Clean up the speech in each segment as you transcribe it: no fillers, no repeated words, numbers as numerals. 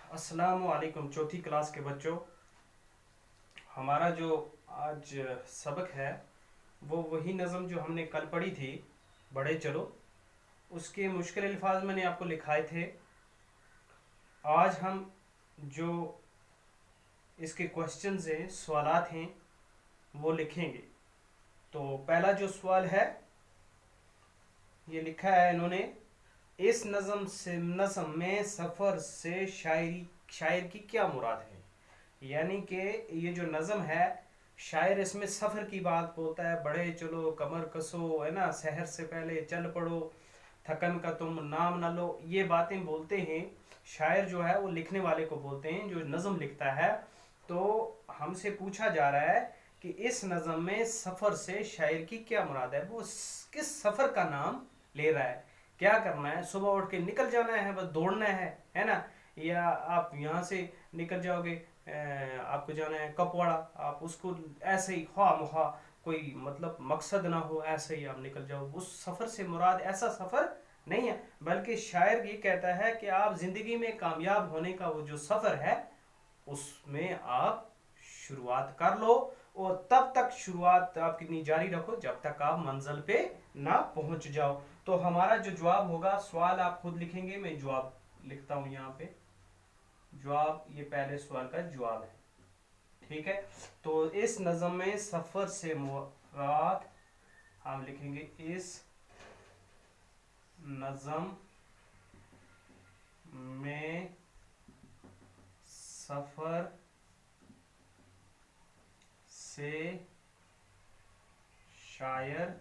अस्सलाम वालेकुम चौथी क्लास के बच्चों। हमारा जो आज सबक है वो वही नज़म जो हमने कल पढ़ी थी, बढ़े चलो। उसके मुश्किल अल्फाज मैंने आपको लिखाए थे। आज हम जो इसके क्वेश्चंस हैं, सवालात हैं, वो लिखेंगे। तो पहला जो सवाल है, ये लिखा है इन्होंने, इस नज़म में सफ़र से शायर की क्या मुराद है। यानी कि ये जो नज़म है, शायर इसमें सफ़र की बात बोलता है। बढ़े चलो, कमर कसो, है ना, शहर से पहले चल पड़ो, थकन का तुम नाम ना लो, ये बातें बोलते हैं। शायर जो है वो लिखने वाले को बोलते हैं जो नज़म लिखता है। तो हमसे पूछा जा रहा है कि इस नज़म में सफ़र से शायर की क्या मुराद है। वो किस सफ़र का नाम ले रहा है। क्या करना है, सुबह उठ के निकल जाना है, बस दौड़ना है ना, या आप यहाँ से निकल जाओगे, आपको जाना है कपवाड़ा, आप उसको ऐसे ही ख्वाह मुहा कोई मतलब मकसद ना हो, ऐसे ही आप निकल जाओ। उस सफ़र से मुराद ऐसा सफ़र नहीं है, बल्कि शायर ये कहता है कि आप ज़िंदगी में कामयाब होने का वो जो सफ़र है उसमें आप शुरुआत कर लो, और तब तक शुरुआत आप कितनी जारी रखो जब तक आप मंजिल पे ना पहुंच जाओ। तो हमारा जो जवाब होगा, सवाल आप खुद लिखेंगे, मैं जवाब लिखता हूं यहाँ पे। जवाब, ये पहले सवाल का जवाब है, ठीक है। तो इस नज़म में सफ़र से मुराद, हम लिखेंगे इस नज़म में सफ़र से शायर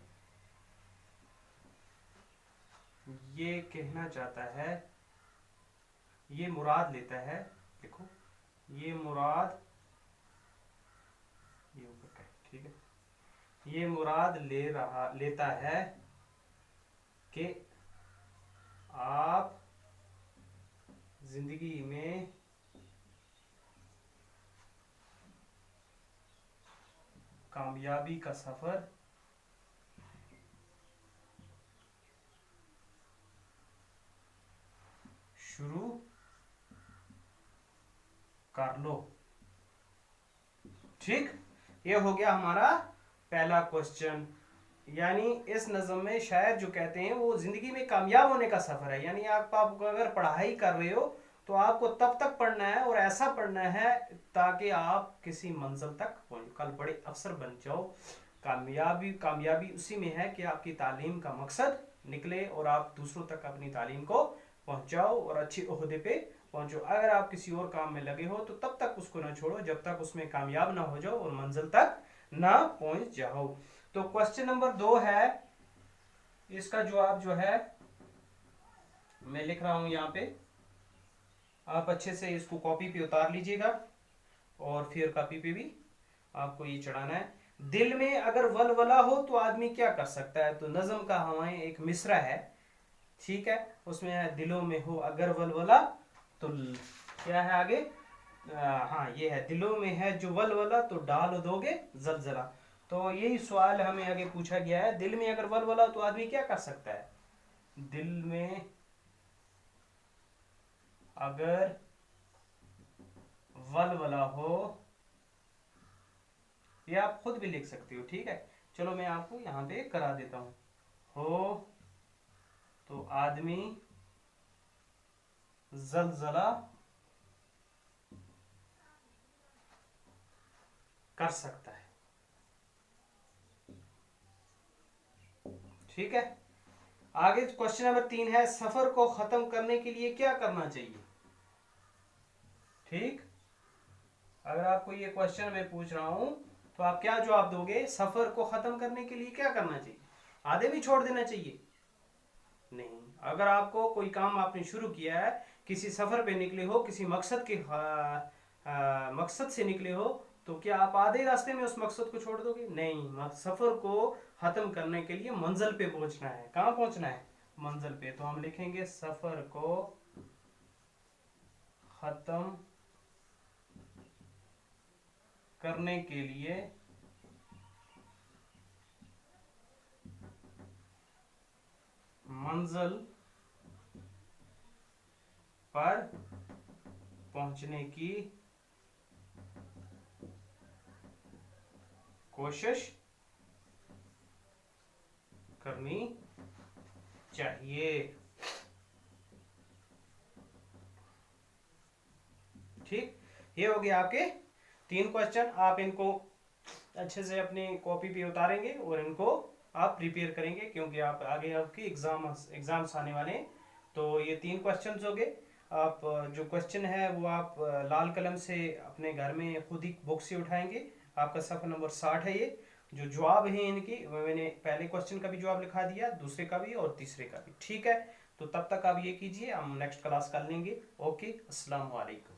ये कहना चाहता है, ये मुराद लेता है, देखो ये मुराद, ये ऊपर का, ठीक है, ये मुराद लेता है कि आप जिंदगी में कामयाबी का सफर शुरू कर लो। ठीक, ये हो गया हमारा पहला क्वेश्चन। यानी इस नज़म में शायर जो कहते हैं वो जिंदगी में कामयाब होने का सफर है। यानी आप अगर पढ़ाई कर रहे हो तो आपको तब तक पढ़ना है और ऐसा पढ़ना है ताकि आप किसी मंजिल तक पहुंचो, कल बड़े अफसर बन जाओ। कामयाबी कामयाबी उसी में है कि आपकी तालीम का मकसद निकले और आप दूसरों तक अपनी तालीम को पहुंचाओ और अच्छे ओहदे पे पहुंचो। अगर आप किसी और काम में लगे हो तो तब तक उसको ना छोड़ो जब तक उसमें कामयाब ना हो जाओ और मंजिल तक ना पहुंच जाओ। तो क्वेश्चन नंबर 2 है, इसका जवाब जो है मैं लिख रहा हूं यहाँ पे। आप अच्छे से इसको कॉपी पे उतार लीजिएगा और फिर कॉपी पे भी आपको ये चढ़ाना है। दिल में अगर वलवला हो तो आदमी क्या कर सकता है। तो नज़म का हमारे एक मिसरा है, ठीक है, उसमें है दिलों में हो अगर वलवला, तो क्या है आगे, हाँ ये है, दिलों में है जो वलवला तो डाल दोगे जलजला। तो यही सवाल हमें आगे पूछा गया है, दिल में अगर वलवला तो आदमी क्या कर सकता है। दिल में अगर वलवला हो, ये आप खुद भी लिख सकते हो, ठीक है। चलो मैं आपको यहाँ पे करा देता हूँ। हो तो आदमी जलजला कर सकता है, ठीक है। आगे क्वेश्चन नंबर 3 है, सफर को खत्म करने के लिए क्या करना चाहिए। ठीक, अगर आपको ये क्वेश्चन मैं पूछ रहा हूं तो आप क्या जवाब दोगे। सफर को खत्म करने के लिए क्या करना चाहिए, आधे भी छोड़ देना चाहिए। नहीं, अगर आपको कोई काम आपने शुरू किया है, किसी सफर पे निकले हो, किसी मकसद के मकसद से निकले हो, तो क्या आप आधे रास्ते में उस मकसद को छोड़ दोगे। नहीं, सफर को खत्म करने के लिए मंजिल पे पहुंचना है। कहाँ पहुंचना है, मंजिल पे। तो हम लिखेंगे सफर को खत्म करने के लिए मंजिल पर पहुंचने की कोशिश करनी चाहिए। ठीक, ये हो गया आपके 3 क्वेश्चन। आप इनको अच्छे से अपनी कॉपी पे उतारेंगे और इनको आप प्रिपेयर करेंगे, क्योंकि आप आगे आपके एग्जाम्स आने वाले हैं। तो ये 3 क्वेश्चन हो गए। आप जो क्वेश्चन है वो आप लाल कलम से अपने घर में खुद ही बुक से उठाएंगे। आपका सफ़ा नंबर 60 है। ये जो जवाब है इनकी, मैंने पहले क्वेश्चन का भी जवाब लिखा दिया, दूसरे का भी और तीसरे का भी। ठीक है, तो तब तक आप ये कीजिए, हम नेक्स्ट क्लास कर लेंगे। ओके, अस्सलाम वालेकुम।